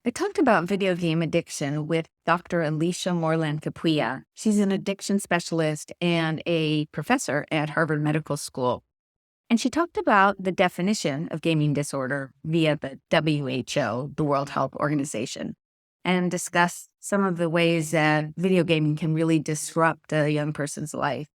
I talked about video game addiction with Dr. Alisha Moreland-Capuia. She's an addiction specialist and a professor at Harvard Medical School. And she talked about the definition of gaming disorder via the WHO, the World Health Organization, and discussed some of the ways that video gaming can really disrupt a young person's life.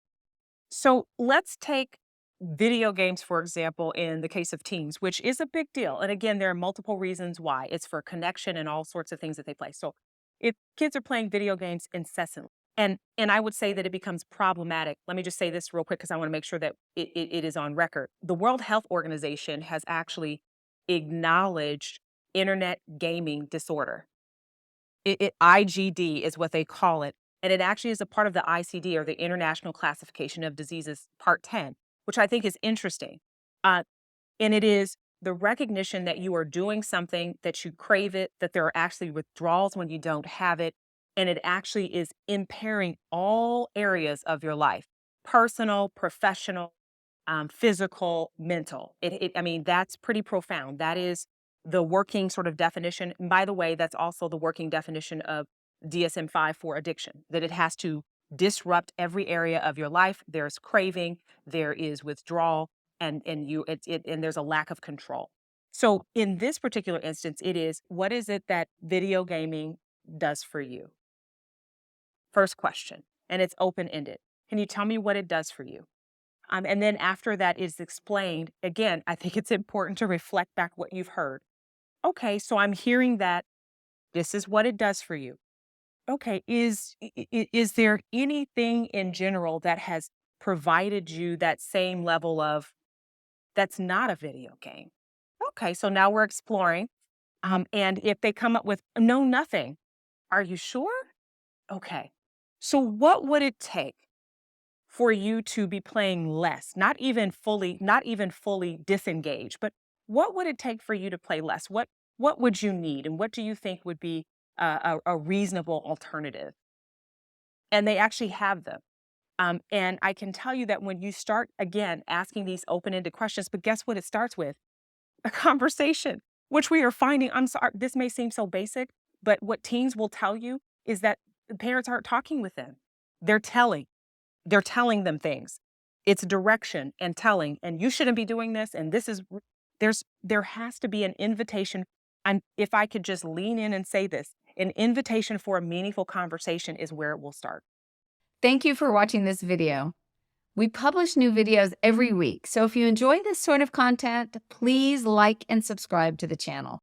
So let's take video games, for example, in the case of teens, which is a big deal. And again, there are multiple reasons why. It's for connection and all sorts of things that they play. So if kids are playing video games incessantly, and I would say that it becomes problematic. Let me just say this real quick because I want to make sure that it is on record. The World Health Organization has actually acknowledged internet gaming disorder. IGD is what they call it. And it actually is a part of the ICD, or the International Classification of Diseases, Part 10, which I think is interesting. Uh, and it is the recognition that you are doing something, that you crave it, that there are actually withdrawals when you don't have it. And it actually is impairing all areas of your life: personal, professional, physical, mental. I mean, that's pretty profound. That is the working sort of definition. And by the way, that's also the working definition of DSM-5 for addiction, that it has to disrupt every area of your life. There's craving, there is withdrawal, and there's a lack of control. So in this particular instance, it is, what is it that video gaming does for you? First question, and it's open-ended. Can you tell me what it does for you? And then after that is explained, again, I think it's important to reflect back what you've heard. Okay, so I'm hearing that this is what it does for you. Okay, is there anything in general that has provided you that same level of, that's not a video game? Okay, so now we're exploring. And if they come up with no, nothing, are you sure? Okay. So what would it take for you to be playing less? Not even fully disengaged, but what would it take for you to play less? What would you need, and what do you think would be a reasonable alternative? And they actually have them. And I can tell you that when you start, again, asking these open-ended questions, but guess what it starts with? A conversation, which we are finding. I'm sorry, this may seem so basic, but what teens will tell you is that the parents aren't talking with them. They're telling. They're telling them things. It's direction and telling, and you shouldn't be doing this. And this is, there has to be an invitation. And if I could just lean in and say this, an invitation for a meaningful conversation is where it will start. Thank you for watching this video. We publish new videos every week, so if you enjoy this sort of content, please like and subscribe to the channel.